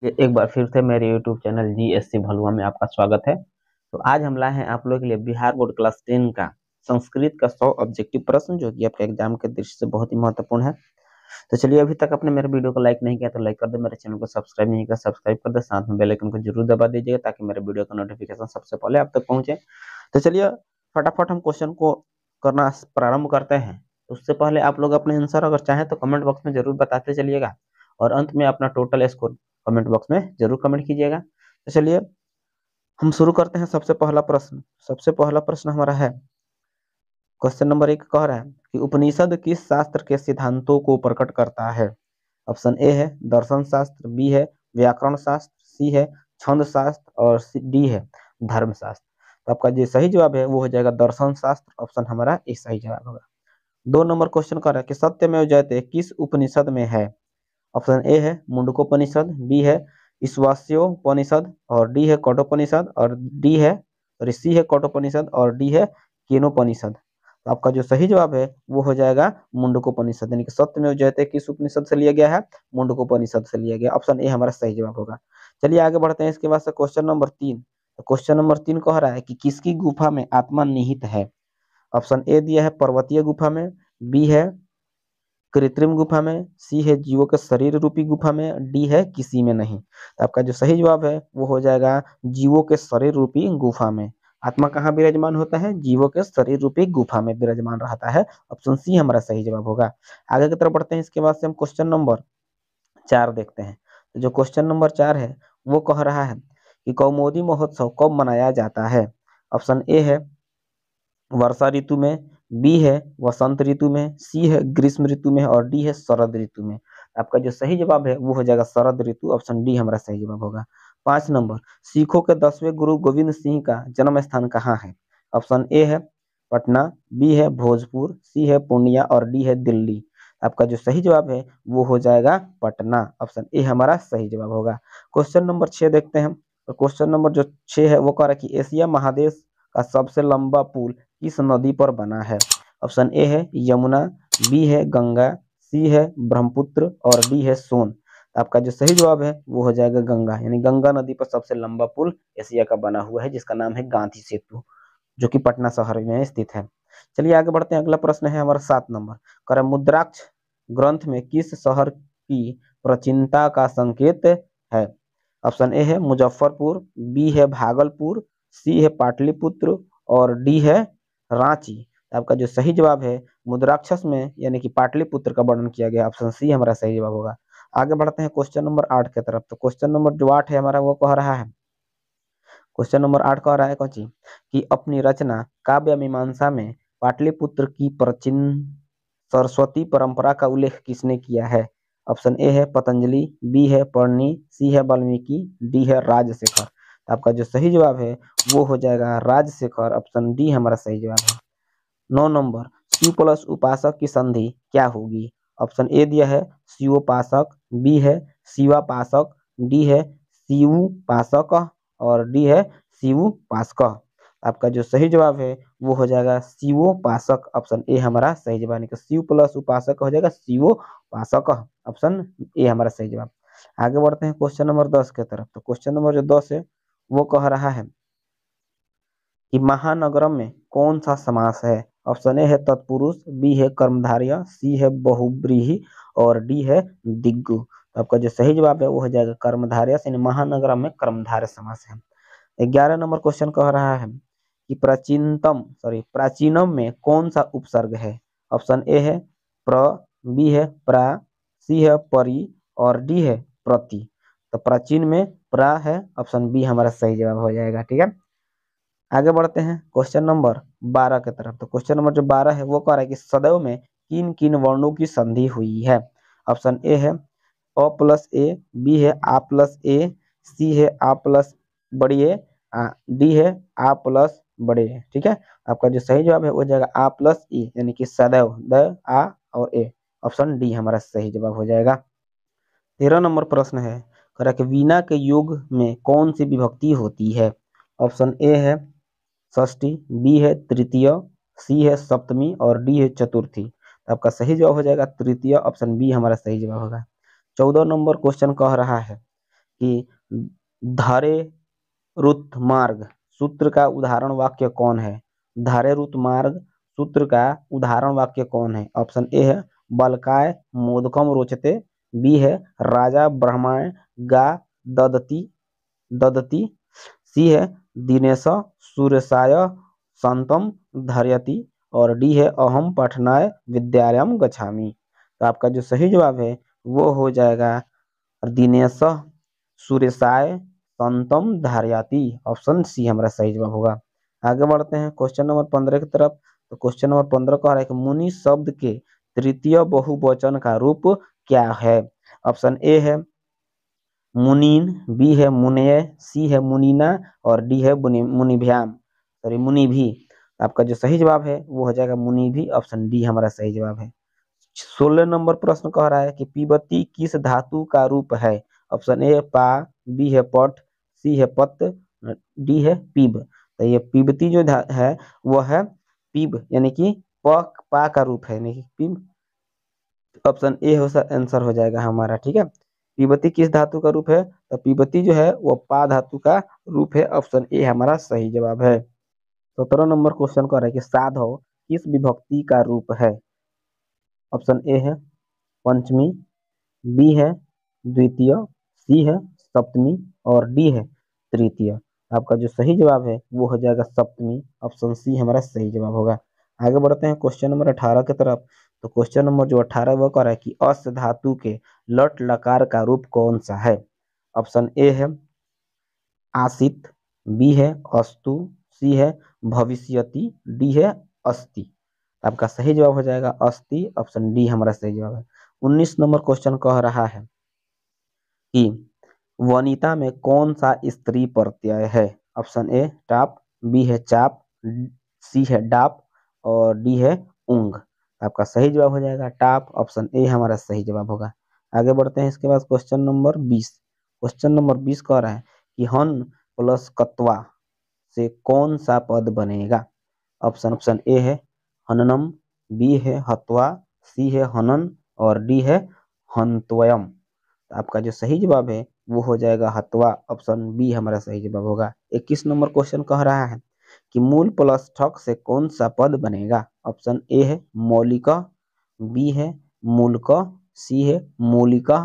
एक बार फिर से मेरे YouTube चैनल GSC भलुआ में आपका स्वागत है। तो आज हम लाए हैं आप लोगों के लिए बिहार बोर्ड क्लास 10 का संस्कृत का 100 ऑब्जेक्टिव प्रश्न, जो कि आपके एग्जाम के दृष्टि से बहुत ही महत्वपूर्ण है। तो चलिए, अभी तक आपने मेरे वीडियो को लाइक नहीं किया तो लाइक कर दे, मेरे चैनल को सब्सक्राइब नहीं किया सब्सक्राइब कर दे, साथ में बेल आइकन को जरूर दबा दीजिएगा ताकि मेरे वीडियो का नोटिफिकेशन सबसे पहले आप तक पहुंचे। तो चलिए फटाफट हम क्वेश्चन को करना प्रारंभ करते हैं। उससे पहले आप लोग अपने आंसर अगर चाहें तो कमेंट बॉक्स में जरूर बताते चलिएगा, और अंत में अपना टोटल स्कोर कमेंट बॉक्स में जरूर कमेंट कीजिएगा। तो चलिए हम शुरू करते हैं। सबसे पहला प्रश्न हमारा है, क्वेश्चन नंबर 1 कह रहा है कि उपनिषद किस शास्त्र के सिद्धांतों को प्रकट करता है। ऑप्शन ए है दर्शन शास्त्र, बी है व्याकरण शास्त्र, सी है छंद शास्त्र और डी है धर्म शास्त्र। तो आपका जो सही जवाब है वो हो जाएगा दर्शन शास्त्र। ऑप्शन हमारा ए सही जवाब होगा। 2 नंबर क्वेश्चन कर रहा है कि सत्यमेव जयते किस उपनिषद में है। ऑप्शन ए है मुंडकोपनिषद, बी है ईशावास्योपनिषद और डी है कठोपनिषद और डी है सी है कठोपनिषद और डी है केनोपनिषद। तो आपका जो सही जवाब है वो हो जाएगा मुंडकोपनिषद, यानी कि सत्यमेव जयते किस उपनिषद से लिया गया है, मुंडकोपनिषद से लिया गया। ऑप्शन ए हमारा सही जवाब होगा। चलिए आगे बढ़ते हैं। इसके बाद से क्वेश्चन नंबर 3। क्वेश्चन नंबर 3 कह रहा है कि किसकी गुफा में आत्मा निहित है। ऑप्शन ए दिया है पर्वतीय गुफा में, बी है कृत्रिम गुफा में, सी है जीवों के शरीर रूपी गुफा में, डी है किसी में नहीं। तो आपका जो सही जवाब है वो हो जाएगा जीवों के शरीर रूपी गुफा में। आत्मा कहाँ विराजमान होता है, जीवों के शरीर रूपी गुफा में विराजमान रहता है। ऑप्शन सी हमारा सही जवाब होगा। आगे की तरफ बढ़ते हैं। इसके बाद से हम क्वेश्चन नंबर 4 देखते हैं। तो जो क्वेश्चन नंबर 4 है वो कह रहा है कि कौमुदी महोत्सव कब मनाया जाता है। ऑप्शन ए है वर्षा ऋतु में, बी है वसंत ऋतु में, सी है ग्रीष्म ऋतु में और डी है शरद ऋतु में। आपका जो सही जवाब है वो हो जाएगा शरद ऋतु। ऑप्शन डी हमारा सही जवाब होगा। 5 नंबर, सिखों के 10वें गुरु गोविंद सिंह का जन्म स्थान कहाँ है। ऑप्शन ए है पटना, बी है भोजपुर, सी है पूर्णिया और डी है दिल्ली। आपका जो सही जवाब है वो हो जाएगा पटना। ऑप्शन ए हमारा सही जवाब होगा। क्वेश्चन नंबर 6 देखते हैं। तो क्वेश्चन नंबर जो 6 है वो कह रहा है कि एशिया महादेश का सबसे लंबा पुल किस नदी पर बना है। ऑप्शन ए है यमुना, बी है गंगा, सी है ब्रह्मपुत्र और डी है सोन। आपका जो सही जवाब है वो हो जाएगा गंगा, यानी गंगा नदी पर सबसे लंबा पुल एशिया का बना हुआ है, जिसका नाम है गांधी सेतु, जो कि पटना शहर में स्थित है। चलिए आगे बढ़ते हैं। अगला प्रश्न है हमारा 7 नंबर। कर मुद्राक्ष ग्रंथ में किस शहर की प्राचीनता का संकेत है। ऑप्शन ए है मुजफ्फरपुर, बी है भागलपुर, सी है पाटलिपुत्र और डी है रांची। आपका जो सही जवाब है मुद्राक्षस में यानी कि पाटलिपुत्र का वर्णन किया गया। ऑप्शन सी हमारा सही जवाब होगा। आगे बढ़ते हैं क्वेश्चन नंबर 8 की तरफ। तो क्वेश्चन नंबर जो 8 है हमारा वो कह रहा है, क्वेश्चन नंबर 8 कह रहा है कौची कि अपनी रचना काव्य मीमांसा में पाटलिपुत्र की प्राचीन सरस्वती परंपरा का उल्लेख किसने किया है। ऑप्शन ए है पतंजलि, बी है पढ़नी, सी है वाल्मीकि, डी है राजशेखर। तो आपका जो सही जवाब है वो हो जाएगा राजशेखर। ऑप्शन डी हमारा सही जवाब है। 9 नंबर, शिव प्लस उपासक की संधि क्या होगी। ऑप्शन ए दिया है शिवोपासक, बी है शिवापासक, डी है शिवपासक और डी है शिवपासक। आपका जो सही जवाब है वो हो जाएगा शिवोपासक। ऑप्शन ए हमारा सही जवाब, यानी कि शिव प्लस उपासक हो जाएगा शिवोपासक। ऑप्शन ए हमारा सही जवाब। आगे बढ़ते हैं क्वेश्चन नंबर 10 की तरफ। तो क्वेश्चन नंबर जो 10 है वो कह रहा है कि महानगरम में कौन सा समास है। ऑप्शन ए है तत्पुरुष, बी है कर्मधारय, सी है बहुव्रीहि और डी है दिग्गु। तो आपका जो सही जवाब है वो हो जाएगा कर्मधारय, यानी महानगरम में कर्मधारय समास है। 11 नंबर क्वेश्चन कह रहा है कि प्राचीनम में कौन सा उपसर्ग है। ऑप्शन ए है प्र, बी है प्रा, सी है परी और डी है प्रति। तो प्राचीन में प्रा है। ऑप्शन बी हमारा सही जवाब हो जाएगा। ठीक है, आगे बढ़ते हैं क्वेश्चन नंबर 12 की तरफ। तो क्वेश्चन नंबर जो 12 है वो कह रहा है कि सदैव में किन किन वर्णों की संधि हुई है। ऑप्शन ए है अ प्लस ए, बी है आ प्लस ए, सी है आ प्लस बड़ी ए, डी है आ प्लस बड़े ए। ठीक है, आपका जो सही जवाब है वो हो जाएगा आ प्लस ई, यानी कि सदैव द आ और ए। ऑप्शन डी हमारा सही जवाब हो जाएगा। 13 नंबर प्रश्न है, कह रहा है कि वीणा के योग में कौन सी विभक्ति होती है। ऑप्शन ए है षष्ठी, बी है तृतीय, सी है सप्तमी और डी है चतुर्थी। तो आपका सही जवाब हो जाएगा तृतीय। ऑप्शन बी हमारा सही जवाब होगा। 14 नंबर क्वेश्चन कह रहा है कि धरे रुत मार्ग सूत्र का उदाहरण वाक्य कौन है? धरे रुत मार्ग सूत्र का उदाहरण वाक्य कौन है? ऑप्शन ए है बलकाय मोदकम रोचते, बी है राजा ब्रह्मण गा ददती ददती, सी है दिनेश सूर्यसाय संतम धर्यति, और डी है अहम पठनाय विद्यालयम गच्छामि। तो आपका जो सही जवाब है वो हो जाएगा दिनेश सूर्यसाय संतम धारयति। ऑप्शन सी हमारा सही जवाब होगा। आगे बढ़ते हैं क्वेश्चन नंबर 15 की तरफ। तो क्वेश्चन नंबर 15 कह रहा है कि मुनि शब्द के तृतीय बहुवचन का रूप क्या है? ऑप्शन ए है मुनीन, बी है मुनय, सी है मुनीना, और डी है मुनिभ्याम, सॉरी मुनिभी। आपका जो सही जवाब है वो हो जाएगा मुनिभी। ऑप्शन डी हमारा सही जवाब है। 16 नंबर प्रश्न कह रहा है कि पीबती किस धातु का रूप है? ऑप्शन ए पा, बी है पट, सी है पत, डी है पीब। तो ये पीबती जो है वो है पीब, यानी कि प पा का रूप है, यानी कि पीब। ऑप्शन ए हो आंसर हो जाएगा हमारा। ठीक है, पीबती किस धातु का रूप है? तो पीबती जो है वो पा धातु का रूप है। ऑप्शन ए हमारा सही जवाब है। 17 नंबर क्वेश्चन कह रहा है कि साधव किस विभक्ति का रूप है? ऑप्शन ए है पंचमी, बी है द्वितीय, सी है सप्तमी, और डी है तृतीय। आपका जो सही जवाब है वो हो जाएगा सप्तमी। ऑप्शन सी हमारा सही जवाब होगा। आगे बढ़ते हैं क्वेश्चन नंबर 18 की तरफ। तो क्वेश्चन नंबर जो 18 वो कह रहा है कि अस धातु के लट लकार का रूप कौन सा है? ऑप्शन ए है आसित, बी है अस्तु, सी है भविष्यति, डी है अस्ति। आपका सही जवाब हो जाएगा अस्ति। ऑप्शन डी हमारा सही जवाब है। 19 नंबर क्वेश्चन कह रहा है कि वनिता में कौन सा स्त्री प्रत्यय है? ऑप्शन ए टाप, बी है चाप, सी है डाप, और डी है उंग। आपका सही जवाब हो जाएगा टाप। ऑप्शन ए हमारा सही जवाब होगा। आगे बढ़ते हैं इसके बाद क्वेश्चन नंबर 20। क्वेश्चन नंबर 20 कह रहा है कि हन प्लस कत्वा से कौन सा पद बनेगा? ऑप्शन ए है हननम, बी है हत्वा, सी है हनन, और डी है हंत्वयम। आपका जो सही जवाब है वो हो जाएगा हत्वा। ऑप्शन बी हमारा सही जवाब होगा। 21 नंबर क्वेश्चन कह रहा है कि मूल प्लस ठक से कौन सा पद बनेगा? ऑप्शन ए है मौलिक, बी है मूलक, सी है मूलिका,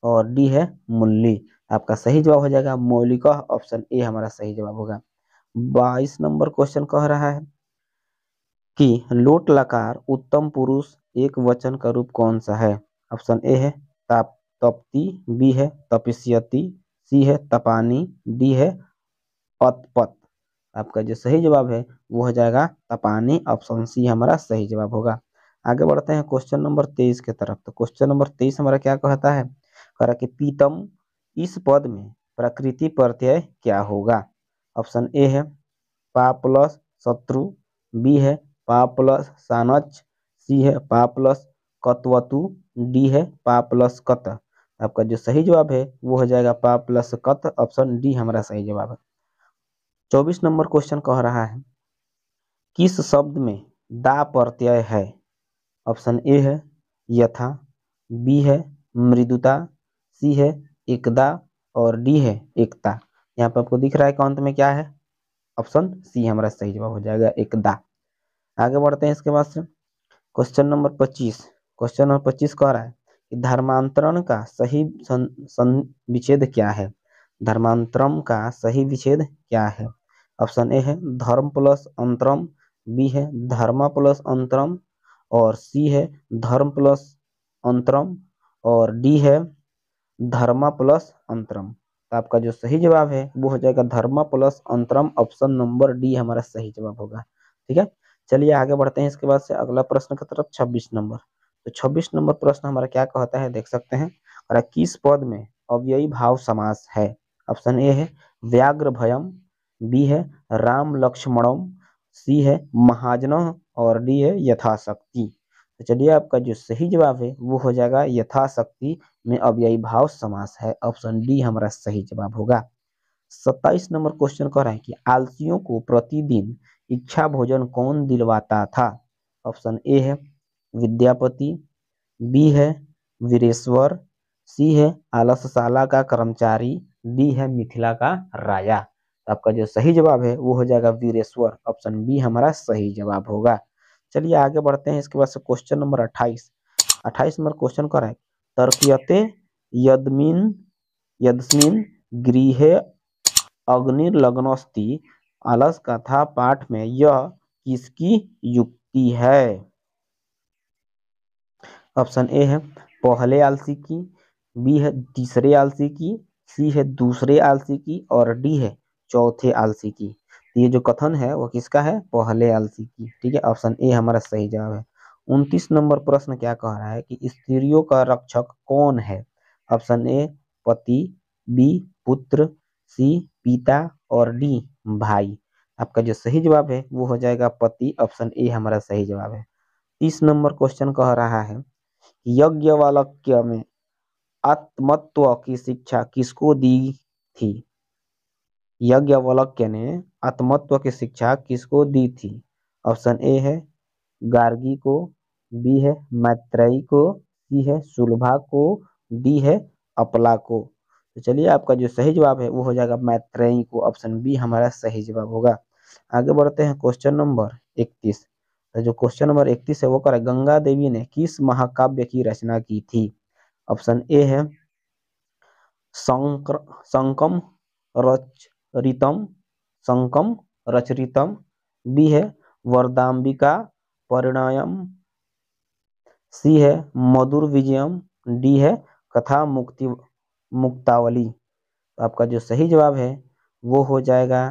और डी है मूल्य। आपका सही जवाब हो जाएगा मौलिक। ऑप्शन ए हमारा सही जवाब होगा। 22 नंबर क्वेश्चन कह रहा है कि लोट लकार उत्तम पुरुष एक वचन का रूप कौन सा है? ऑप्शन ए है ताप तप्ती, बी है तपस्यति, सी है तपानी, डी है अतपत। आपका जो सही जवाब है वो हो जाएगा तपानी। ऑप्शन सी हमारा सही जवाब होगा। आगे बढ़ते हैं क्वेश्चन नंबर 23 की तरफ। तो क्वेश्चन नंबर 23 हमारा क्या कहता है? कह रहा कि पीतम इस पद में प्रकृति प्रत्यय क्या होगा? ऑप्शन ए है पा प्लस शत्रु, बी है पा प्लस सानच, सी है पा प्लस कतवतु, डी है पा प्लस कत। आपका जो सही जवाब है वो हो जाएगा पा प्लस कत। ऑप्शन डी हमारा सही जवाब है। 24 नंबर क्वेश्चन कह रहा है किस शब्द में दा प्रत्यय है? ऑप्शन ए है यथा, बी है मृदुता, सी है एकदा, और डी है एकता। यहाँ पे आपको दिख रहा है कि अंत में क्या है? ऑप्शन सी हमारा सही जवाब हो जाएगा एकदा। आगे बढ़ते हैं इसके बाद से क्वेश्चन नंबर 25। क्वेश्चन नंबर 25 कह रहा है कि धर्मांतरण का सही विच्छेद क्या है? धर्मांतरम का सही विच्छेद क्या है? ऑप्शन ए है धर्म प्लस अंतरम, बी है धर्म प्लस अंतरम, और सी है धर्म प्लस अंतरम, और डी है धर्म प्लस अंतरम। तो आपका जो सही जवाब है वो हो जाएगा धर्म प्लस अंतरम। ऑप्शन नंबर डी हमारा सही जवाब होगा। ठीक है, चलिए आगे बढ़ते हैं इसके बाद से अगला प्रश्न की तरफ। 26 नंबर। तो 26 नंबर प्रश्न हमारा क्या कहता है देख सकते हैं। और किस पद में अव्ययी भाव समास है? ऑप्शन ए है व्याघ्र भयम, बी है राम लक्ष्मणम, सी है महाजन, और डी है यथाशक्ति। तो चलिए आपका जो सही जवाब है वो हो जाएगा यथाशक्ति में अव्ययी भाव समास है। ऑप्शन डी हमारा सही जवाब होगा। 27 नंबर क्वेश्चन कह रहा है कि आलसियों को प्रतिदिन इच्छा भोजन कौन दिलवाता था? ऑप्शन ए है विद्यापति, बी है वीरेश्वर, सी है आलसशाला का कर्मचारी, डी है मिथिला का राजा। तो आपका जो सही जवाब है वो हो जाएगा वीरेश्वर, ऑप्शन बी हमारा सही जवाब होगा। चलिए आगे बढ़ते हैं। इसके बाद से क्वेश्चन नंबर 28। 28 नंबर क्वेश्चन कर है तर्कियते यदमिन यदस्मिन गृहे अग्निर्लग्नोस्ति आलस कथा पाठ में यह किसकी युक्ति है? ऑप्शन ए है पहले आलसी की, बी है तीसरे आलसी की, सी है दूसरे आलसी की और डी है चौथे आलसी की। तो ये जो कथन है वो किसका है? पहले आलसी की। ठीक है, ऑप्शन ए हमारा सही जवाब है। 29 नंबर प्रश्न क्या कह रहा है कि स्त्रियों का रक्षक कौन है? ऑप्शन ए पति, बी पुत्र, सी पिता और डी भाई। आपका जो सही जवाब है वो हो जाएगा पति, ऑप्शन ए हमारा सही जवाब है। 30 नंबर क्वेश्चन कह रहा है यज्ञवल्क्य में आत्मत्व की शिक्षा किसको दी थी? यज्ञवल्क्य ने आत्मत्व की शिक्षा किसको दी थी? ऑप्शन ए है गार्गी को, बी है मैत्रेयी को, सी है सुलभा को, डी है अपला को। तो चलिए आपका जो सही जवाब है वो हो जाएगा मैत्रेयी को, ऑप्शन बी हमारा सही जवाब होगा। आगे बढ़ते हैं क्वेश्चन नंबर 31। तो जो क्वेश्चन नंबर 31 है वो कर गंगा देवी ने किस महाकाव्य की रचना की थी? ऑप्शन ए है संकम रचरितम, संकम रचरितम, बी है वरदाम्बिका परिणयम, सी है मधुर विजयम, डी है कथा मुक्तावली। तो आपका जो सही जवाब है वो हो जाएगा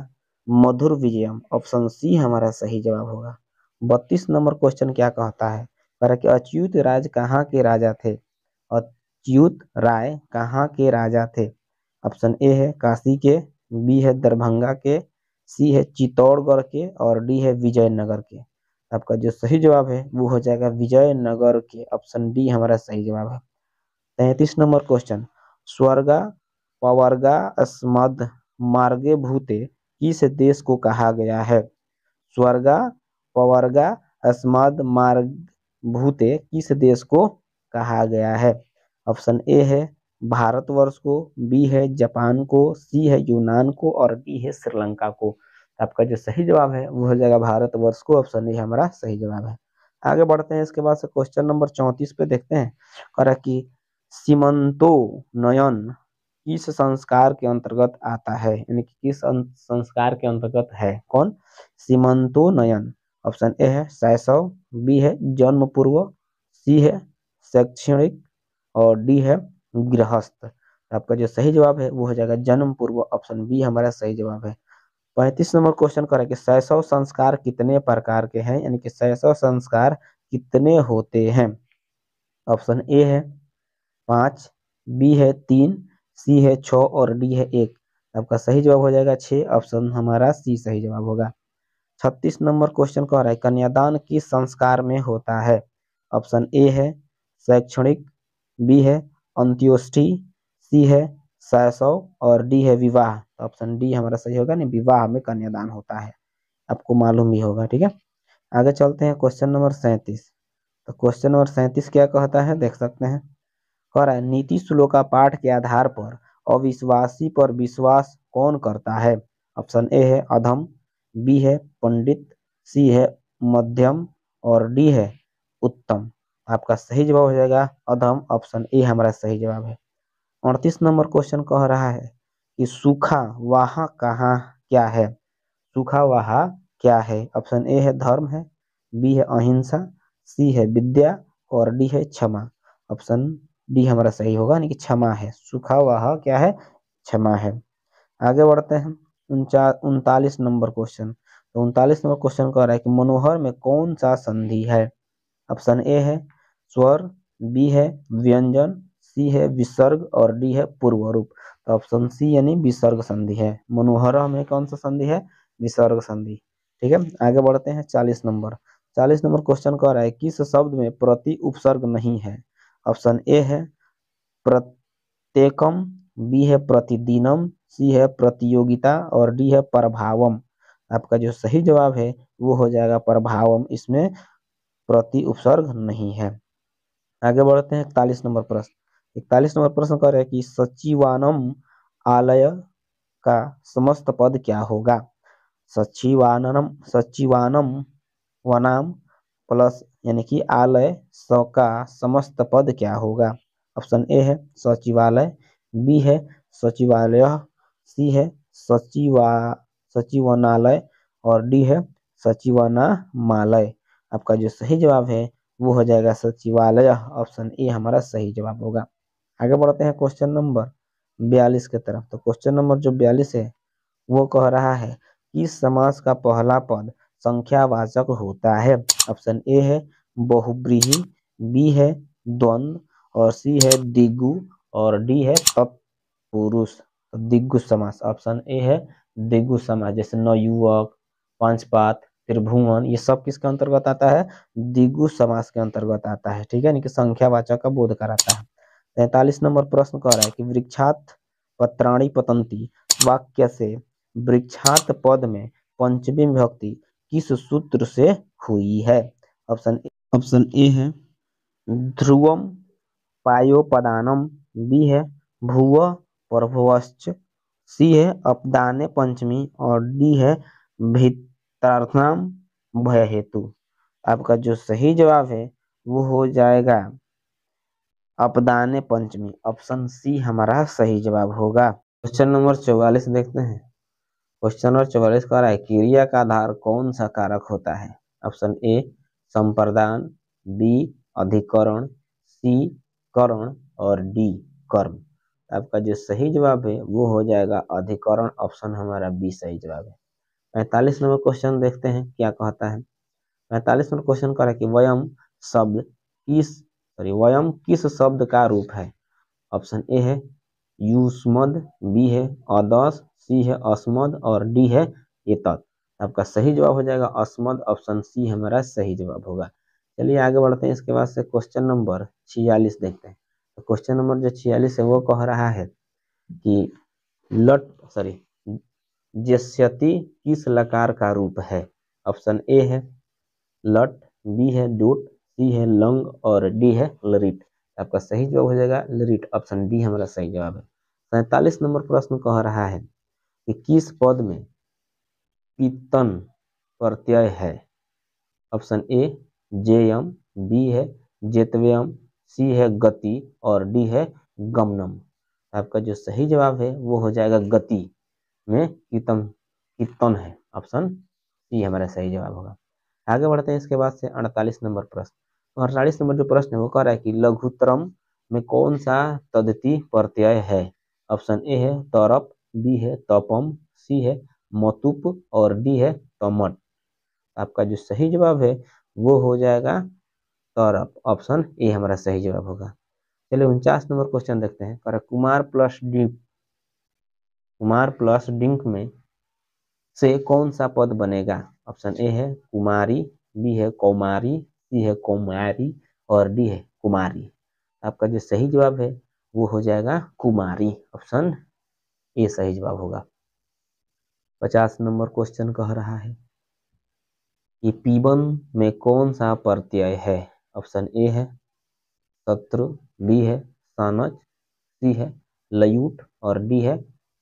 मधुर विजयम, ऑप्शन सी हमारा सही जवाब होगा। 32 नंबर क्वेश्चन क्या कहता है? कह रहा है कि अच्युत राज कहाँ के राजा थे? अच्युत राय कहाँ के राजा थे? ऑप्शन ए है काशी के, बी है दरभंगा के, सी है चित्तौड़गढ़ के और डी है विजयनगर के। आपका जो सही जवाब है वो हो जाएगा विजयनगर के, ऑप्शन डी हमारा सही जवाब है। 33 नंबर क्वेश्चन स्वर्गा पवर्गा अस्मद मार्गे भूते किस देश को कहा गया है? स्वर्गा पवर्गा अस्मद मार्ग भूते किस देश को कहा गया है? ऑप्शन ए है भारतवर्ष को, बी है जापान को, सी है यूनान को और डी है श्रीलंका को। आपका जो सही जवाब है वो हो जाएगा भारतवर्ष को, ऑप्शन ए हमारा सही जवाब है। आगे बढ़ते हैं। इसके बाद से क्वेश्चन नंबर 34 पे देखते हैं। कह रहा है कि सीमंतो नयन किस संस्कार के अंतर्गत आता है? यानी कि किस संस्कार के अंतर्गत है? कौन? सीमंतो नयन। ऑप्शन ए है शैशव, बी है जन्म पूर्व, सी है शैक्षणिक और डी है गृहस्थ। आपका जो सही जवाब है वो हो जाएगा जन्म पूर्व, ऑप्शन बी हमारा सही जवाब है। 35 नंबर क्वेश्चन करें कि शैशव संस्कार कितने प्रकार के हैं? यानी कि शैशव संस्कार कितने होते हैं? ऑप्शन ए है 5, बी है 3, सी है 6 और डी है 1। आपका सही जवाब हो जाएगा 6, ऑप्शन हमारा सी सही जवाब होगा। 36 नंबर क्वेश्चन कह रहा है कन्यादान किस संस्कार में होता है? ऑप्शन ए है शैक्षणिक, बी है अंत्योष्टि, सी है शैशव और डी है विवाह। ऑप्शन डी हमारा सही होगा। नहीं, विवाह में कन्यादान होता है, आपको मालूम भी होगा। ठीक है, आगे चलते हैं क्वेश्चन नंबर 37। तो क्वेश्चन नंबर 37 क्या कहता है देख सकते हैं। कह रहा है नीति श्लोका पाठ के आधार पर अविश्वासी पर विश्वास कौन करता है? ऑप्शन ए है अधम, बी है पंडित, सी है मध्यम और डी है उत्तम। आपका सही जवाब हो जाएगा अधम, ऑप्शन ए हमारा सही जवाब है। 38 नंबर क्वेश्चन कह रहा है कि सूखा वहाँ कहाँ क्या है? सूखा वहाँ क्या है? ऑप्शन ए है धर्म है, बी है अहिंसा, सी है विद्या और डी है क्षमा। ऑप्शन डी हमारा सही होगा, यानी कि क्षमा है। सूखा वहाँ क्या है? क्षमा है। आगे बढ़ते हैं। 39 नंबर क्वेश्चन। तो 39 नंबर क्वेश्चन कह रहा है कि मनोहर में कौन सा संधि है? ऑप्शन ए है स्वर, बी है व्यंजन, सी है विसर्ग और डी है पूर्व रूप। तो ऑप्शन सी यानी विसर्ग संधि है। मनोहर में कौन सा संधि है? विसर्ग संधि। ठीक है, आगे बढ़ते हैं। 40 नंबर क्वेश्चन कह रहा है किस शब्द में प्रति उपसर्ग नहीं है? ऑप्शन ए है प्रत्येकम, बी है प्रतिदिनम, सी है प्रतियोगिता और डी है प्रभावम। आपका जो सही जवाब है वो हो जाएगा प्रभावम, इसमें प्रति उपसर्ग नहीं है। आगे बढ़ते हैं 41 नंबर प्रश्न। 41 नंबर प्रश्न कह रहे हैं कि सचिवानम आलय का समस्त पद क्या होगा? सचिवानम वनाम प्लस यानी कि आलय स का समस्त पद क्या होगा? ऑप्शन ए है सचिवालय, बी है सचिवालय, सी है सचिवा सचिवनालय और डी है सचिवनामालय। आपका जो सही जवाब है वो हो जाएगा सचिवालय। ऑप्शन ए हमारा सही जवाब होगा। आगे बढ़ते हैं क्वेश्चन नंबर 42 की तरफ। तो क्वेश्चन नंबर जो 42 है वो कह रहा है किस समास का पहला पद संख्यावाचक होता है? ऑप्शन ए है बहुब्रीहि, बी है द्वंद्व और सी है द्विगु और डी है तत्पुरुष। तो द्विगु समास, ऑप्शन ए है द्विगु समास। जैसे नवयुवक, पंचपात, त्रिभुवन, ये सब किसके अंतर्गत आता है? द्विगु समास के अंतर्गत आता है। ठीक है, यानी कि संख्यावाचक का बोध कराता है। 43 नंबर प्रश्न कह रहा है कि वृक्षात पत्राणि पतंती वाक्य से वृक्षात पद में पंचमी विभक्ति किस सूत्र से हुई है? ऑप्शन ए है ध्रुवम पायोपदानम, बी है भुव प्रभवश्च, सी है अपदाने पंचमी और डी है भित्रार्थम भय हेतु। आपका जो सही जवाब है वो हो जाएगा अपदाने पंचमी। ऑप्शन सी हमारा सही जवाब होगा। क्वेश्चन नंबर 44 देखते हैं। क्वेश्चन नंबर 44 कह रहा है क्रिया का आधार कौन सा कारक होता है? ऑप्शन ए संप्रदान, बी अधिकरण, सी करण और डी कर्म। आपका जो सही जवाब है वो हो जाएगा अधिकरण। ऑप्शन हमारा बी सही जवाब है। 45 नंबर क्वेश्चन देखते हैं क्या कहता है। 45 नंबर क्वेश्चन कह रहा है कि वयम किस शब्द का रूप है? ऑप्शन ए है युष्मद, बी है अदस, सी है अस्मद और डी है एतत्। आपका सही जवाब हो जाएगा अस्मद। ऑप्शन सी हमारा सही जवाब होगा। चलिए आगे बढ़ते हैं। इसके बाद से क्वेश्चन नंबर 46 देखते हैं। तो क्वेश्चन नंबर जो 46 है वो कह रहा है कि जस्यति किस लकार का रूप है? ऑप्शन ए है लट, बी है डूट, सी है लंग और डी है लरिट। आपका सही जवाब हो जाएगा लरिट। ऑप्शन डी हमारा सही जवाब है। 47 नंबर प्रश्न कह रहा है कि किस पद में पीतन प्रत्यय है? ऑप्शन ए जेयम, बी है जेतव्यम, सी है गति और डी है गमनम। आपका जो सही जवाब है वो हो जाएगा गति में कीर्तन है। ऑप्शन सी हमारा सही जवाब होगा। आगे बढ़ते हैं। इसके बाद से 48 नंबर प्रश्न। तो 48 नंबर जो प्रश्न है वो कह रहा है कि लघुतरम में कौन सा तद्धित प्रत्यय है? ऑप्शन ए है तरप, बी है तपम, सी है मतुप और डी है तमट। आपका जो सही जवाब है वो हो जाएगा तरप। ऑप्शन ए हमारा सही जवाब होगा। चलिए 49 नंबर क्वेश्चन देखते हैं। कह रहा है कुमार प्लस डिंक में से कौन सा पद बनेगा? ऑप्शन ए है कुमारी, बी है कौमारी, सी है कौमारी और डी है कुमारी। आपका जो सही जवाब है वो हो जाएगा कुमारी। ऑप्शन ए सही जवाब होगा। 50 नंबर क्वेश्चन कह रहा है कि पीबन में कौन सा प्रत्यय है? ऑप्शन ए है शत्रु, बी है सानच, सी है लयूट और डी है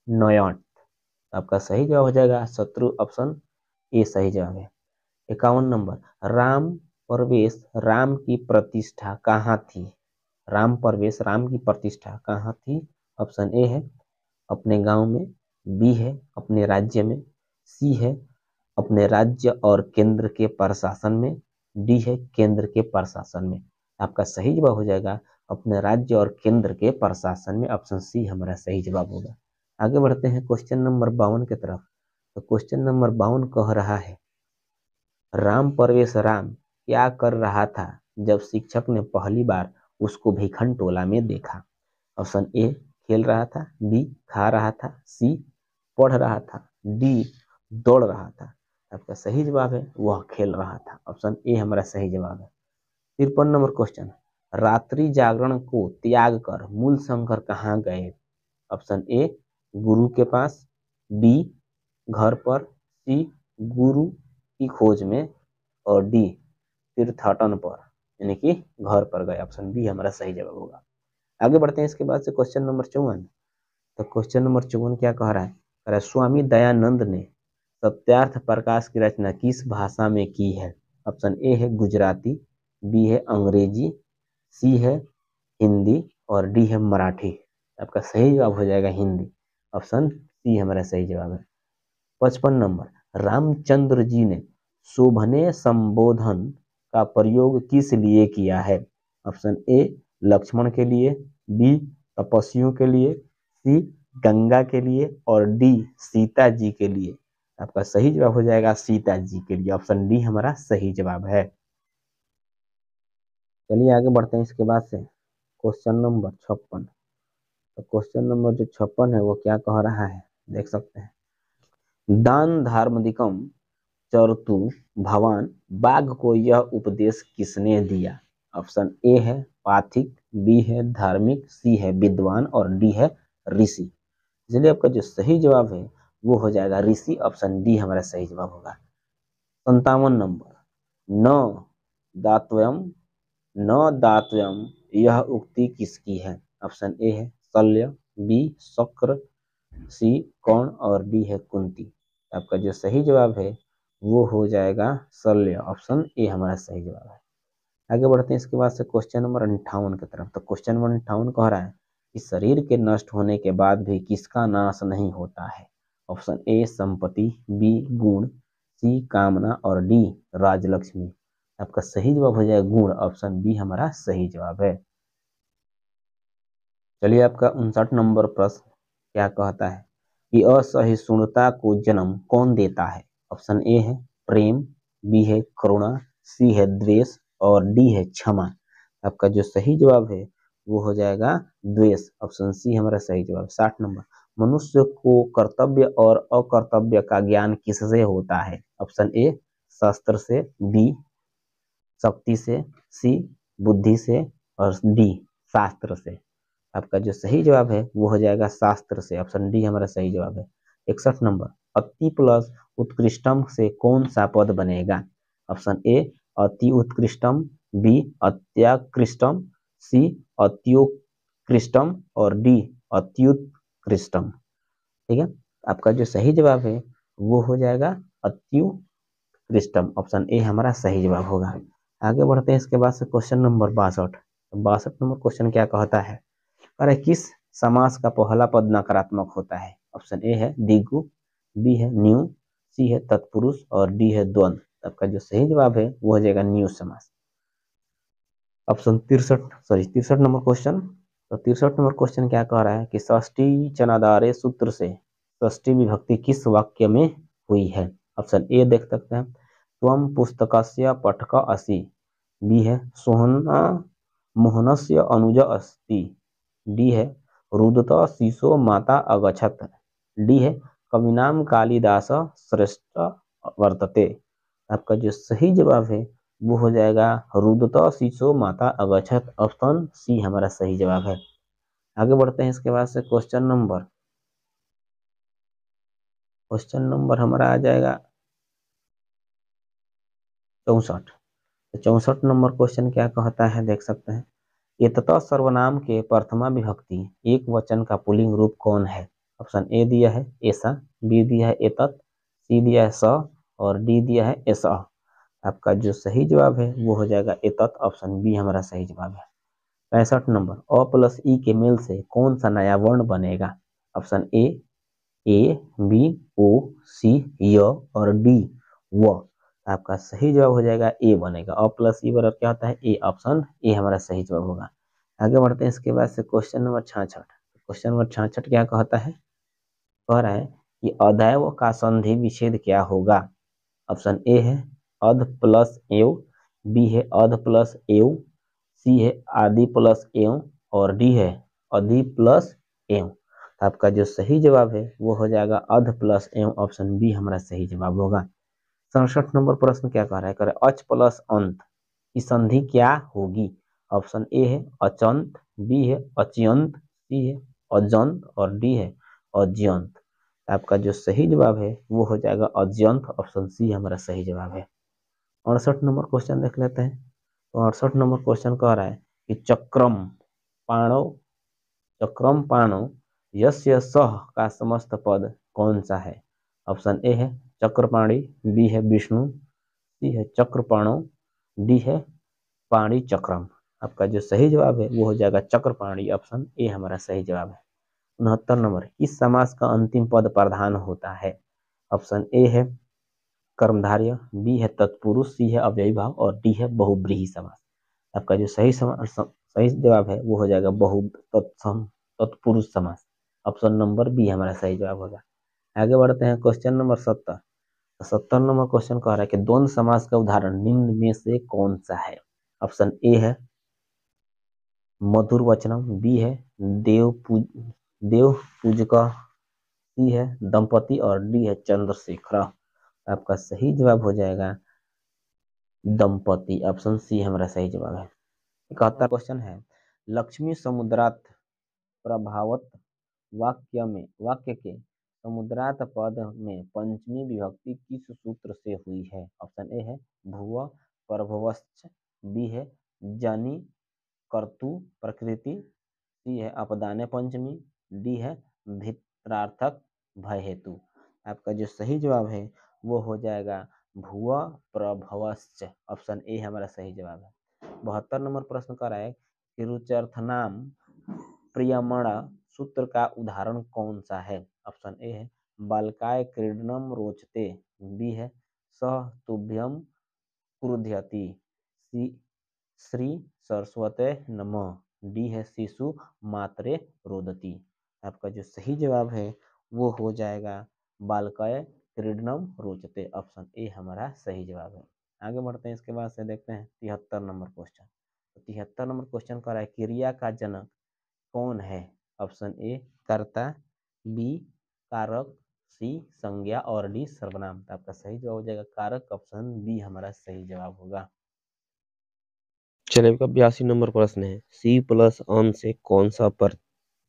नयट। आपका सही जवाब हो जाएगा शत्रु। ऑप्शन ए सही जवाब है। 51 नंबर राम परवेश राम की प्रतिष्ठा कहाँ थी? राम परवेश राम की प्रतिष्ठा कहाँ थी? ऑप्शन ए है अपने गांव में, बी है अपने राज्य में, सी है अपने राज्य और केंद्र के प्रशासन में, डी है केंद्र के प्रशासन में। आपका सही जवाब हो जाएगा अपने राज्य और केंद्र के प्रशासन में। ऑप्शन सी हमारा सही जवाब होगा। आगे बढ़ते हैं क्वेश्चन नंबर 52 की तरफ। तो क्वेश्चन नंबर 52 कह रहा है राम परवेश राम क्या कर रहा था जब शिक्षक ने पहली बार उसको भिखन टोला में देखा? ऑप्शन ए खेल रहा था, बी खा रहा था, सी पढ़ रहा था, डी दौड़ रहा था। आपका सही जवाब है वह खेल रहा था। ऑप्शन ए हमारा सही जवाब है। 53 नंबर क्वेश्चन रात्रि जागरण को त्याग कर मूल शंकर कहाँ गए? ऑप्शन ए गुरु के पास, बी घर पर, सी गुरु की खोज में और डी तीर्थाटन पर यानी कि घर पर गए। ऑप्शन बी हमारा सही जवाब होगा। आगे बढ़ते हैं। इसके बाद से क्वेश्चन नंबर 54। तो क्वेश्चन नंबर 54 क्या कह रहा है? कह रहा है स्वामी दयानंद ने सत्यार्थ प्रकाश की रचना किस भाषा में की है? ऑप्शन ए है गुजराती, बी है अंग्रेजी, सी है हिंदी और डी है मराठी। आपका सही जवाब हो जाएगा हिंदी। ऑप्शन सी हमारा सही जवाब है। 55 नंबर, रामचंद्र जी ने शोभनीय संबोधन का प्रयोग किस लिए किया है? ऑप्शन ए लक्ष्मण के लिए, बी तपस्वियों के लिए, सी गंगा के लिए और डी सीता जी के लिए। आपका सही जवाब हो जाएगा सीता जी के लिए। ऑप्शन डी हमारा सही जवाब है। चलिए आगे बढ़ते हैं इसके बाद से क्वेश्चन नंबर 56। तो क्वेश्चन नंबर जो 56 है वो क्या कह रहा है, देख सकते हैं। दान धार्मिकम चरतु भवान, बाघ को यह उपदेश किसने दिया? ऑप्शन ए है पाथिक, बी है धार्मिक, सी है विद्वान और डी है ऋषि। इसलिए आपका जो सही जवाब है वो हो जाएगा ऋषि। ऑप्शन डी हमारा सही जवाब होगा। 57 नंबर, न दातव्यम न दातव्यम यह उक्ति किसकी है? ऑप्शन ए है शल्य, बी शक्र, सी कौन और डी है कुंती। आपका जो सही जवाब है वो हो जाएगा शल्य। ऑप्शन ए हमारा सही जवाब है। आगे बढ़ते हैं इसके बाद से क्वेश्चन नंबर 58 की तरफ। तो क्वेश्चन नंबर 58 कह रहा है कि शरीर के नष्ट होने के बाद भी किसका नाश नहीं होता है? ऑप्शन ए संपत्ति, बी गुण, सी कामना और डी राजलक्ष्मी। आपका सही जवाब हो जाएगा गुण। ऑप्शन बी हमारा सही जवाब है। चलिए आपका 59 नंबर प्रश्न क्या कहता है कि असहिष्णुता को जन्म कौन देता है? ऑप्शन ए है प्रेम, बी है करुणा, सी है द्वेष और डी है क्षमा। आपका जो सही जवाब है वो हो जाएगा द्वेष। ऑप्शन सी हमारा सही जवाब। 60 नंबर, मनुष्य को कर्तव्य और अकर्तव्य का ज्ञान किससे होता है? ऑप्शन ए शास्त्र से, बी शक्ति से, सी बुद्धि से और डी शास्त्र से। आपका जो सही जवाब है वो हो जाएगा शास्त्र से। ऑप्शन डी हमारा सही जवाब है। 61 नंबर, अति प्लस उत्कृष्टम से कौन सा पद बनेगा? ऑप्शन ए अति उत्कृष्टम, बी अत्याकृष्टम, सी अत्युत्कृष्टम और डी अत्युत्कृष्टम। ठीक है, आपका जो सही जवाब है वो हो जाएगा अत्युत्कृष्टम। ऑप्शन ए हमारा सही जवाब होगा। आगे बढ़ते हैं इसके बाद से क्वेश्चन नंबर 62। 62 नंबर क्वेश्चन क्या कहता है? अरे किस समास का पहला पद नकारात्मक होता है? ऑप्शन ए है दिगु, बी है न्यू, सी है तत्पुरुष और डी है द्वंद्व। आपका जो सही जवाब है वो हो जाएगा न्यू समास। Option 63 number question. तो 63 नंबर क्वेश्चन क्या कह रहा है कि षष्ठी चनादारे सूत्र से षष्ठी विभक्ति किस वाक्य में हुई है? ऑप्शन ए देख सकते हैं त्वम पुस्तकस्य पठक असि, बी है सोहना मोहनस्य अनुज अस्ति, डी है रुदत शिशो माता अगछत, डी है कविनाम कालिदास श्रेष्ठ वर्तते। आपका जो सही जवाब है वो हो जाएगा रुदत शिशो माता अगछत। ऑप्शन सी हमारा सही जवाब है। आगे बढ़ते हैं इसके बाद से क्वेश्चन नंबर हमारा आ जाएगा 64। तो 64 नंबर क्वेश्चन क्या कहता है देख सकते हैं। एतत सर्वनाम के प्रथमा विभक्ति एक वचन का पुल्लिंग रूप कौन है? ऑप्शन ए दिया है ऐसा, बी दिया है एतत, सी दिया है स और डी दिया है ऐसा। आपका जो सही जवाब है वो हो जाएगा एतत। ऑप्शन बी हमारा सही जवाब है। 65 नंबर, अ प्लस ई के मेल से कौन सा नया वर्ण बनेगा? ऑप्शन ए, बी, ओ, सी य और डी व। आपका सही जवाब हो जाएगा ए बनेगा। अ प्लस ई बराबर क्या होता है ए। ऑप्शन ए हमारा सही जवाब होगा। आगे बढ़ते हैं इसके बाद से क्वेश्चन नंबर 66। क्वेश्चन नंबर 66 क्या कहता है? कह रहा है कि अदैव का संधि विच्छेद क्या होगा? ऑप्शन ए है अध प्लस एव, बी है अध प्लस एव, सी है आदि प्लस एव और डी है अधि प्लस एव। आपका जो सही जवाब है वो हो जाएगा अध प्लस एव। ऑप्शन बी हमारा सही जवाब होगा। 67 नंबर प्रश्न क्या कह रहा है? करे अच प्लस अंत की संधि क्या होगी? ऑप्शन ए है अचंत, बी है अच्यंत, सी है अजंत और डी है अज्यंत। आपका जो सही जवाब है वो हो जाएगा अज्यंत। ऑप्शन सी हमारा सही जवाब है। 68 नंबर क्वेश्चन देख लेते हैं। तो 68 नंबर क्वेश्चन कह रहा है कि चक्रम पाणव यस्य सह का समस्त पद कौन सा है? ऑप्शन ए है चक्रपाणी, बी है विष्णु, सी है चक्रपाणो, डी है पाणी चक्रम। आपका जो सही जवाब है वो हो जाएगा चक्रपाणी, ऑप्शन ए हमारा सही जवाब है। 69 नंबर, इस समास का अंतिम पद प्रधान होता है? ऑप्शन ए है कर्मधारय, बी है तत्पुरुष, सी है अव्ययी भाव और डी है बहुब्रीहि समास। आपका जो सही जवाब है वो हो जाएगा तत्पुरुष समास। ऑप्शन नंबर बी हमारा सही जवाब होगा। आगे बढ़ते हैं क्वेश्चन नंबर 70। 70 नंबर क्वेश्चन कह रहा है कि द्वंद्व समास का उदाहरण निम्न में से कौन सा है? ऑप्शन ए है मधुर वचनम, बी है देव पूजक, सी है दंपति और डी है चंद्रशेखर। आपका सही जवाब हो जाएगा दंपति, ऑप्शन सी हमारा सही जवाब है। 71 क्वेश्चन है, लक्ष्मी समुद्रात प्रभावत वाक्य के समुद्रात पद में पंचमी विभक्ति किस सूत्र से हुई है? ऑप्शन ए है भुव प्रभवश्च, बी है जनि कर्तु प्रकृति, सी है अपदाने पंचमी, डी है भित्रार्थक भय हेतु। आपका जो सही जवाब है वो हो जाएगा भुव प्रभवश्च, ऑप्शन ए हमारा सही जवाब है। 72 नंबर प्रश्न कर रहा है कि रुचर्थनाम प्रियमणा सूत्र का उदाहरण कौन सा है? ऑप्शन ए है बालकाय क्रीडनम रोचते, बी है सह तुभ्यम क्रुध्यति, सी श्री सरस्वते नमः, डी है शिशु मात्रे रोदती। आपका जो सही जवाब है वो हो जाएगा बालकाय क्रीडनम रोचते, ऑप्शन ए हमारा सही जवाब है। आगे बढ़ते हैं, इसके बाद से देखते हैं 73 नंबर क्वेश्चन। तो 73 नंबर क्वेश्चन कर रहा है क्रिया का जनक कौन है? ऑप्शन ए कर्ता, बी कारक, सी संज्ञा और डी सर्वनाम। तो आपका सही जवाब हो जाएगा कारक, ऑप्शन बी हमारा सही जवाब होगा। चलिए, आपका 82 नंबर प्रश्न है, सी प्लस अन से कौन सा पद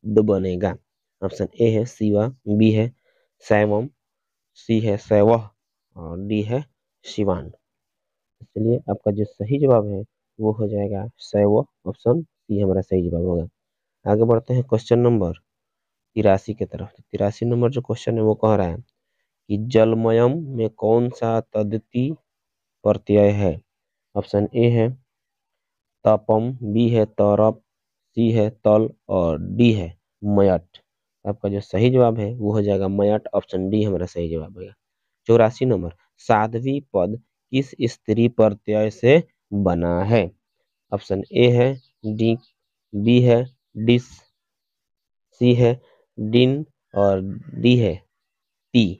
बनेगा? ऑप्शन ए है शिवा, बी है शैवम, सी है शैवः और डी है शिवान। चलिए, आपका जो सही जवाब है वो हो जाएगा शैव, ऑप्शन सी हमारा सही जवाब होगा। आगे बढ़ते हैं क्वेश्चन नंबर 83 की तरफ। 83 नंबर जो क्वेश्चन है वो कह रहा है कि जलमयम में कौन सा तद्धित प्रत्यय है? ऑप्शन ए है तपम, बी है तरप, सी है तल और डी है मयट। आपका जो सही जवाब है वो हो जाएगा मयट, ऑप्शन डी हमारा सही जवाब होगा। 84 नंबर, साध्वी पद किस स्त्री प्रत्यय से बना है? ऑप्शन ए है डी, बी है डिस, सी है डिन और डी है टी।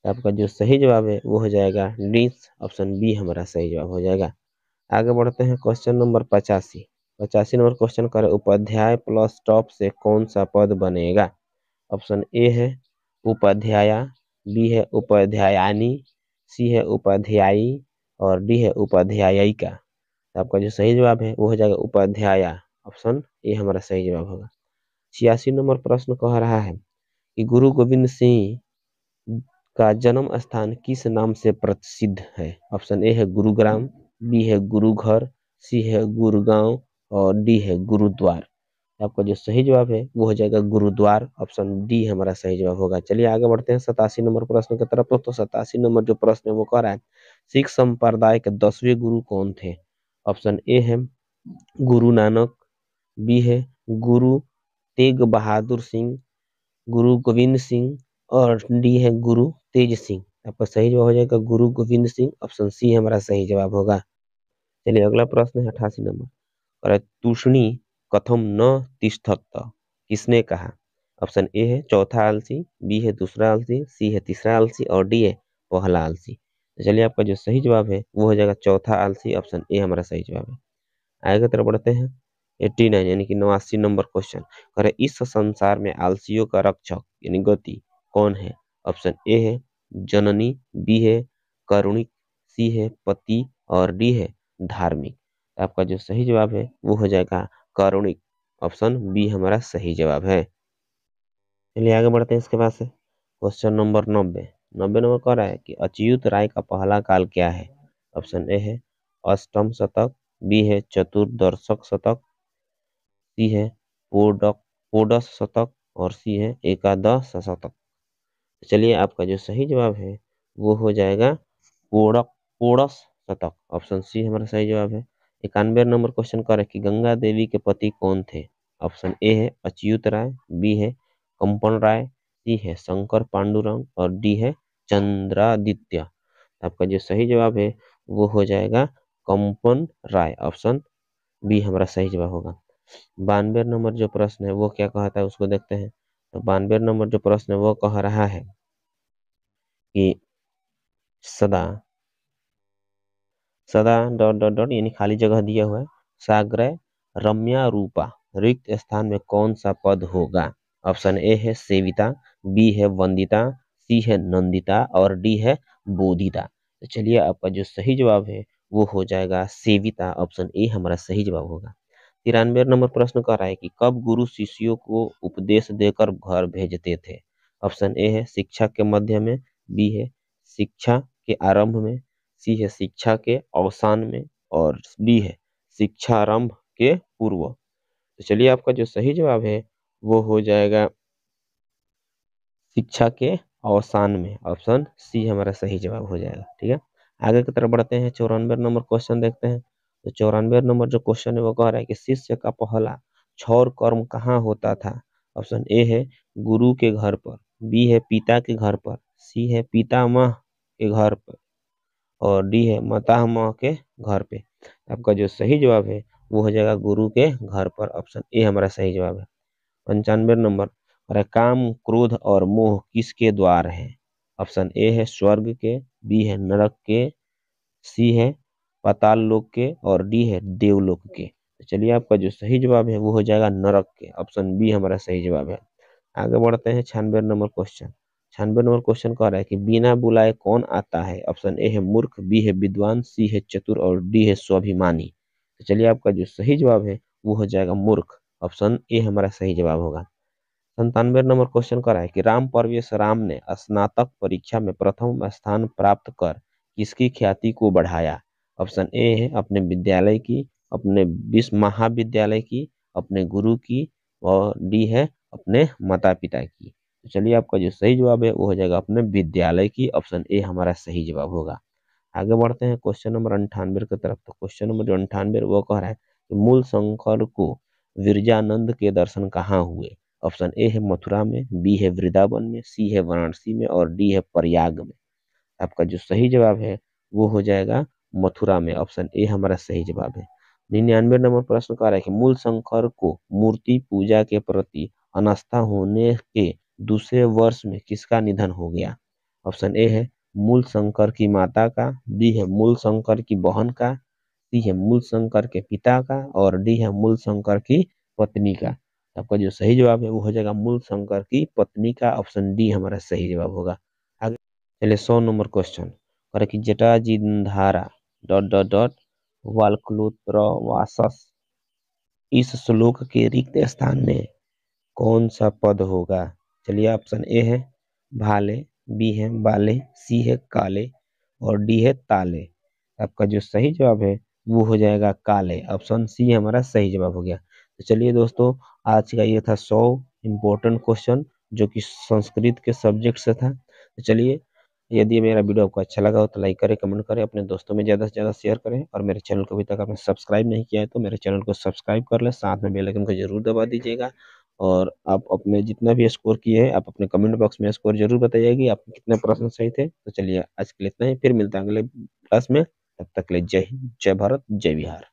आपका जो सही जवाब है वो हो जाएगा डिस, ऑप्शन बी हमारा सही जवाब हो जाएगा। आगे बढ़ते हैं क्वेश्चन नंबर 85। 85 नंबर क्वेश्चन करें उपाध्याय प्लस टॉप से कौन सा पद बनेगा? ऑप्शन ए है उपाध्याया, बी है उपाध्यायानी, सी है उपाध्यायी और डी है उपाध्यायिका। आपका जो सही जवाब है वो हो जाएगा उपाध्याया, ऑप्शन ए हमारा सही जवाब होगा। 86 नंबर प्रश्न कह रहा है कि गुरु गोविंद सिंह का जन्म स्थान किस नाम से प्रसिद्ध है? ऑप्शन ए है गुरुग्राम, बी है गुरुघर, सी है गुरुगांव और डी है गुरुद्वार। आपका जो सही जवाब है वो हो जाएगा गुरुद्वार, ऑप्शन डी हमारा सही जवाब होगा। चलिए आगे बढ़ते हैं 87 नंबर प्रश्न की तरफ। तो 87 नंबर जो प्रश्न है वो कह रहा है सिख संप्रदाय के 10वें गुरु कौन थे? ऑप्शन ए है गुरु नानक, बी है गुरु तेग बहादुर सिंह, गुरु गोविंद सिंह और डी है गुरु तेज सिंह। आपका सही जवाब हो जाएगा गुरु गोविंद सिंह, ऑप्शन सी हमारा सही जवाब होगा। चलिए अगला प्रश्न है 88 नंबर, और तूष्णी कथम न तिष्ठत किसने कहा? ऑप्शन ए है चौथा आलसी, बी है दूसरा आलसी, सी है तीसरा आलसी और डी है पहला आलसी। तो चलिए आपका जो सही जवाब है वो हो जाएगा चौथा आलसी, ऑप्शन ए हमारा सही जवाब है। आगे तरफ बढ़ते हैं 89 यानी कि 89 नंबर क्वेश्चन करे इस संसार में आलसियों का रक्षक यानी गति कौन है? ऑप्शन ए है जननी, बी है करुणिक, सी है पति और डी है धार्मिक। आपका जो सही जवाब है वो हो जाएगा करुणिक, ऑप्शन बी हमारा सही जवाब है। चलिए आगे बढ़ते हैं इसके बाद से क्वेश्चन नंबर 90। 90 नंबर कह रहा है कि अच्युत राय का पहला काल क्या है? ऑप्शन ए है अष्टम शतक, बी है चतुर्दशक शतक, सी है षोडश शतक और सी है एकादश शतक। चलिए आपका जो सही जवाब है वो हो जाएगा षोड़श षोड़श शतक। ऑप्शन सी हमारा सही जवाब है। 91 नंबर क्वेश्चन कर है कि गंगा देवी के पति कौन थे। ऑप्शन ए है अच्युत राय, बी है कंपन राय, सी है शंकर पांडुरंग और डी है चंद्रादित्य। आपका जो सही जवाब है वो हो जाएगा कंपन राय। ऑप्शन बी हमारा सही जवाब होगा। 92 नंबर जो प्रश्न है वो क्या कहता है उसको देखते हैं। तो 92 नंबर जो प्रश्न है वो कह रहा है कि सदा सदा डॉट डॉट डॉट यानी खाली जगह दिया हुआ है, साग्रय रम्या रूपा रिक्त स्थान में कौन सा पद होगा। ऑप्शन ए है सेविता, बी है वंदिता, सी है नंदिता और डी है बोधिता। तो चलिए आपका जो सही जवाब है वो हो जाएगा सेविता। ऑप्शन ए हमारा सही जवाब होगा। 93 नंबर प्रश्न कर रहा है कि कब गुरु शिष्यों को उपदेश देकर घर भेजते थे। ऑप्शन ए है शिक्षा के मध्य में, बी है शिक्षा के आरंभ में, सी है शिक्षा के अवसान में और डी है शिक्षारंभ के पूर्व। तो चलिए आपका जो सही जवाब है वो हो जाएगा शिक्षा के अवसान में। ऑप्शन सी हमारा सही जवाब हो जाएगा। ठीक है, आगे की तरफ बढ़ते हैं। 94 नंबर क्वेश्चन देखते हैं। तो 94 नंबर जो क्वेश्चन है वो कह रहा है कि शिष्य का पहला क्षौर कर्म कहाँ होता था। ऑप्शन ए है गुरु के घर पर, बी है पिता के घर पर, सी है पितामह के घर पर और डी है मातामह के घर पे। आपका जो सही जवाब है वो हो जाएगा गुरु के घर पर। ऑप्शन ए हमारा सही जवाब है। 95 नंबर और काम क्रोध और मोह किसके द्वार है। ऑप्शन ए है स्वर्ग के, बी है नरक के, सी है पाताल लोक के और डी है देवलोक के। तो चलिए आपका जो सही जवाब है वो हो जाएगा नरक के। ऑप्शन बी हमारा सही जवाब है। आगे बढ़ते हैं 96 नंबर क्वेश्चन। 96 नंबर क्वेश्चन कह रहा है कि बिना बुलाए कौन आता है। ऑप्शन ए है मूर्ख, बी है विद्वान, सी है चतुर और डी है स्वाभिमानी। तो चलिए आपका जो सही जवाब है वो हो जाएगा मूर्ख। ऑप्शन ए हमारा सही जवाब होगा। 97 नंबर क्वेश्चन कर रहा है कि राम परवेश राम ने स्नातक परीक्षा में प्रथम स्थान प्राप्त कर किसकी ख्याति को बढ़ाया। ऑप्शन ए है अपने विद्यालय की, अपने विश्व महाविद्यालय की, अपने गुरु की और डी है अपने माता पिता की। तो चलिए आपका जो सही जवाब है वो हो जाएगा अपने विद्यालय की। ऑप्शन ए हमारा सही जवाब होगा। आगे बढ़ते हैं क्वेश्चन नंबर 98 की तरफ। तो क्वेश्चन नंबर जो 98 वो कह रहा है कि मूल शंकर को विरजानंद के दर्शन कहाँ हुए। ऑप्शन ए है मथुरा में, बी है वृंदावन में, सी है वाराणसी में और डी है प्रयाग में। आपका जो सही जवाब है वो हो जाएगा मथुरा में। ऑप्शन ए हमारा सही जवाब है। 99 नंबर प्रश्न कह रहा है कि मूल शंकर को मूर्ति पूजा के प्रति अनास्था होने के दूसरे वर्ष में किसका निधन हो गया। ऑप्शन ए है मूल शंकर की माता का, बी है मूल शंकर की बहन का, सी है मूल शंकर के पिता का और डी है मूल शंकर की पत्नी का। आपका जो सही जवाब है वो हो जाएगा मूल शंकर की पत्नी का। ऑप्शन डी हमारा सही जवाब होगा। आगे चलिए 100 नंबर क्वेश्चन और कि जटाजीधारा डॉट डॉट डॉट वाल्क्लुत्रवासस इस श्लोक के रिक्त स्थान में कौन सा पद होगा। चलिए ऑप्शन ए है भाले, बी है बाले, सी है काले और डी है ताले। आपका जो सही जवाब है वो हो जाएगा काले। ऑप्शन सी हमारा सही जवाब हो गया। तो चलिए दोस्तों आज का ये था 100 इम्पोर्टेंट क्वेश्चन जो कि संस्कृत के सब्जेक्ट से था। तो चलिए यदि मेरा वीडियो आपको अच्छा लगा हो तो लाइक करें, कमेंट करें, अपने दोस्तों में ज़्यादा से ज़्यादा शेयर करें और मेरे चैनल को अभी तक आपने सब्सक्राइब नहीं किया है तो मेरे चैनल को सब्सक्राइब कर लें, साथ में बेल आइकन को जरूर दबा दीजिएगा। और आप अपने जितना भी स्कोर किए हैं आप अपने कमेंट बॉक्स में स्कोर जरूर बताइए कि आपके कितने प्रश्न सही थे। तो चलिए आज के लिए इतना ही, फिर मिलते हैं अगले क्लास में। तब तक के लिए जय हिंद, जय भारत, जय बिहार।